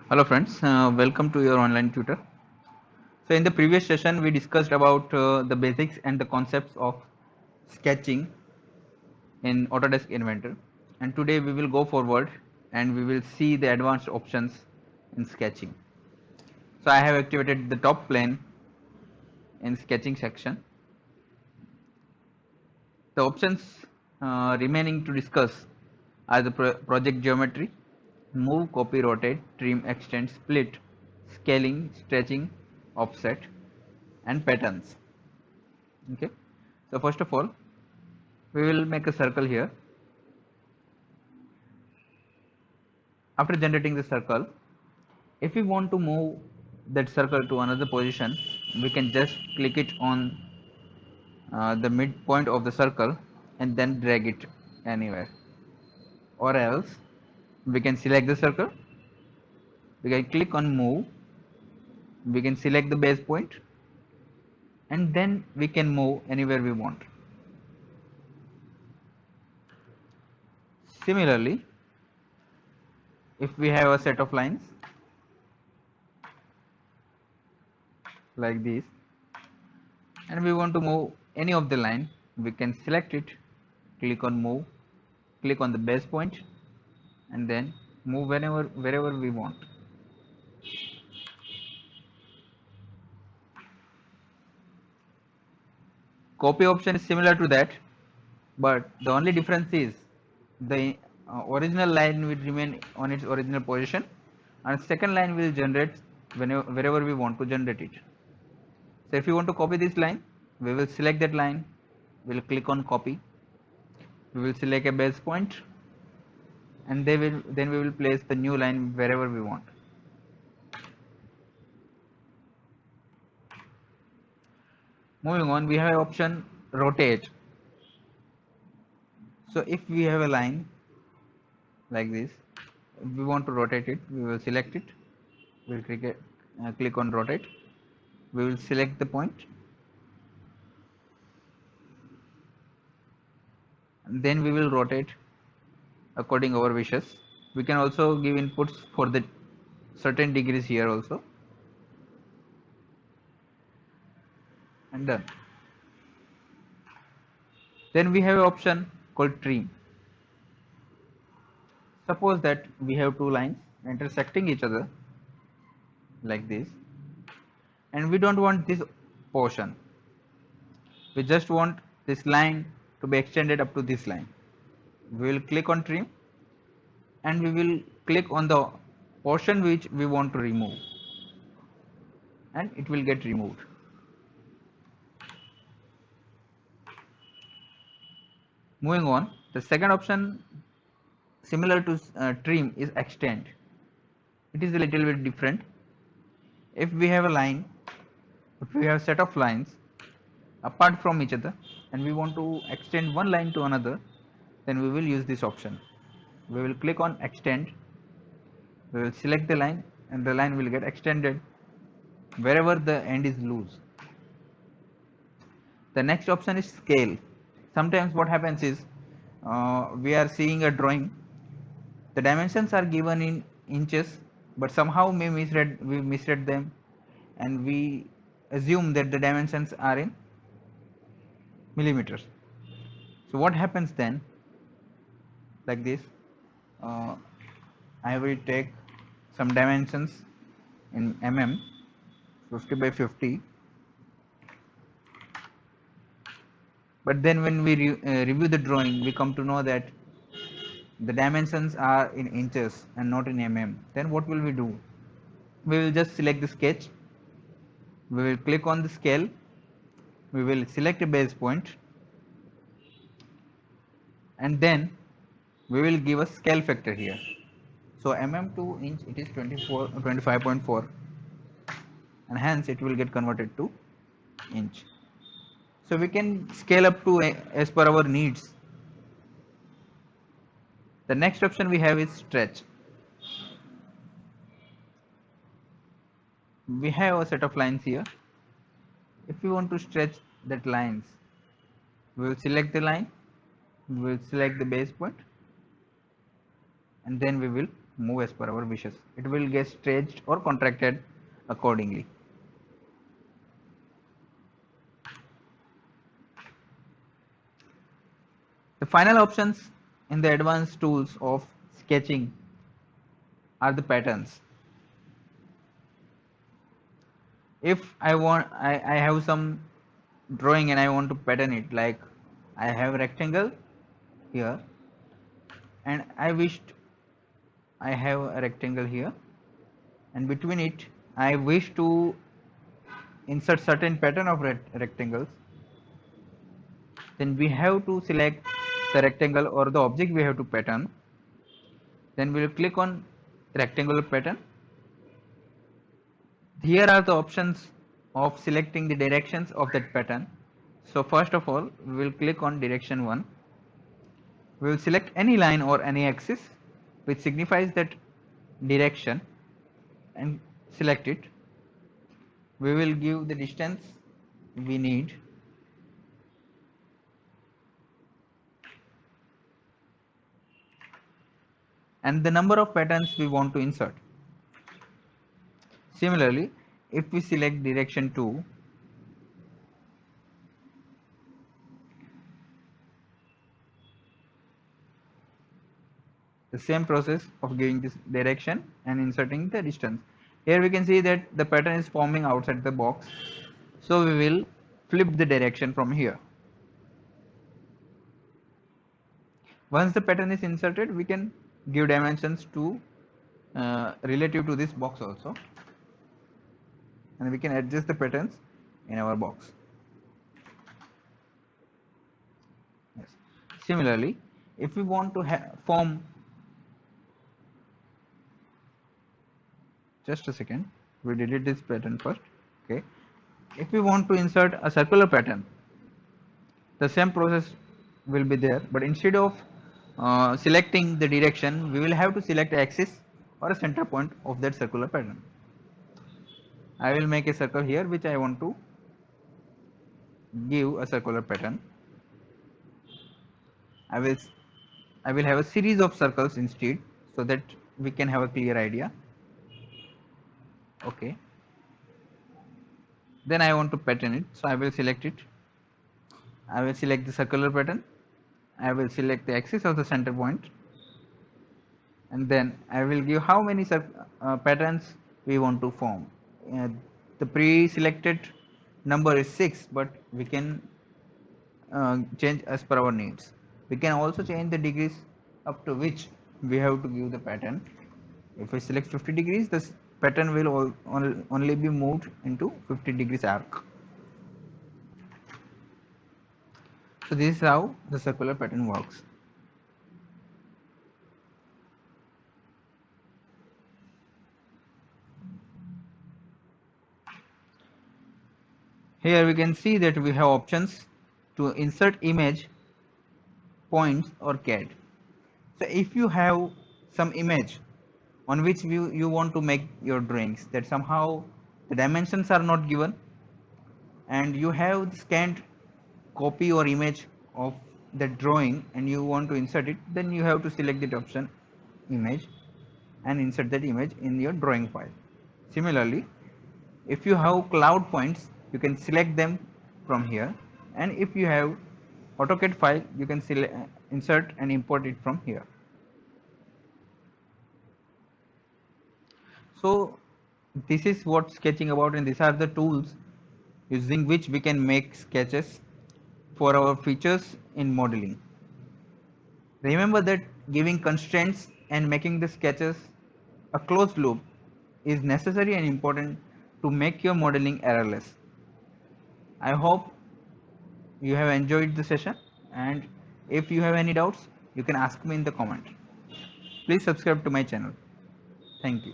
Hello friends, welcome to your online tutor. So in the previous session we discussed about the basics and the concepts of sketching in Autodesk Inventor, and today we will go forward and we will see the advanced options in sketching. So I have activated the top plane in sketching section. The options remaining to discuss are the project geometry, move, copy, rotate, trim, extend, split, scaling, stretching, offset, and patterns. Okay, so first of all we will make a circle here. After generating the circle, if we want to move that circle to another position, we can just click it on the midpoint of the circle and then drag it anywhere, or else we can select the circle, we can click on move, we can select the base point, and then we can move anywhere we want. Similarly, if we have a set of lines like this and we want to move any of the line, we can select it, click on move, click on the base point, and then move wherever we want. Copy option is similar to that, but the only difference is the original line will remain on its original position and second line will generate wherever we want to generate it. So if you want to copy this line, we will select that line, we will click on copy, we will select a base point, and then we will place the new line wherever we want. Moving on, we have option rotate. So if we have a line like this, if we want to rotate it, we will select it, we will click on rotate, we will select the point, and then we will rotate according our wishes. We can also give inputs for the certain degrees here also, and done. Then we have an option called trim. Suppose that we have two lines intersecting each other like this, and we don't want this portion, we just want this line to be extended up to this line. We will click on trim and we will click on the portion which we want to remove, and it will get removed. Moving on, the second option similar to trim is extend. It is a little bit different. If we have a line, if we have a set of lines apart from each other and we want to extend one line to another, then we will use this option. We will click on extend, we will select the line, and the line will get extended wherever the end is loose. The next option is scale. Sometimes what happens is we are seeing a drawing, the dimensions are given in inches, but somehow we misread them and we assume that the dimensions are in millimeters. So what happens then, like this, uh, I will take some dimensions in mm, 50 by 50, but then when we review the drawing we come to know that the dimensions are in inches and not in mm. Then what will we do? We will just select the sketch, we will click on the scale, we will select a base point, and then we will give a scale factor here. So mm to inch it is 25.4, and hence it will get converted to inch. So we can scale up to as per our needs. The next option we have is stretch. We have a set of lines here. If we want to stretch that lines, we will select the line, we will select the base point, and then we will move as per our wishes. It will get stretched or contracted accordingly. The final options in the advanced tools of sketching are the patterns. If I have some drawing and I want to pattern it, like I have rectangle here and I wished I have a rectangle here, and between it I wish to insert certain pattern of rectangles, then we have to select the rectangle or the object we have to pattern. Then we will click on rectangular pattern. Here are the options of selecting the directions of that pattern. So first of all, we will click on direction 1. We will select any line or any axis which signifies that direction and select it. We will give the distance we need, and the number of patterns we want to insert. Similarly, if we select direction 2, the same process of giving this direction and inserting the distance. Here we can see that the pattern is forming outside the box, so we will flip the direction from here. Once the pattern is inserted, we can give dimensions to relative to this box also, and we can adjust the patterns in our box. Yes. Similarly, if we want to form, just a second, we delete this pattern first. Okay, if we want to insert a circular pattern, the same process will be there, but instead of selecting the direction, we will have to select axis or a center point of that circular pattern. I will make a circle here which I want to give a circular pattern. I will have a series of circles instead, so that we can have a clear idea. Okay, then I want to pattern it, so I will select it. I will select the circular pattern. I will select the axis of the center point, and then I will give how many patterns we want to form. The pre-selected number is 6, but we can change as per our needs. We can also change the degrees up to which we have to give the pattern. If we select 50 degrees, this pattern will only be moved into 50 degrees arc. So this is how the circular pattern works. Here we can see that we have options to insert image, points or CAD. So if you have some image on which you want to make your drawings, that somehow the dimensions are not given, and you have scanned copy or image of the drawing and you want to insert it, then you have to select that option image and insert that image in your drawing file. Similarly, if you have cloud points, you can select them from here, and if you have AutoCAD file, you can insert and import it from here. So this is what sketching about, and these are the tools using which we can make sketches for our features in modeling. Remember that giving constraints and making the sketches a closed loop is necessary and important to make your modeling errorless. I hope you have enjoyed the session, and if you have any doubts, you can ask me in the comment. Please subscribe to my channel. Thank you.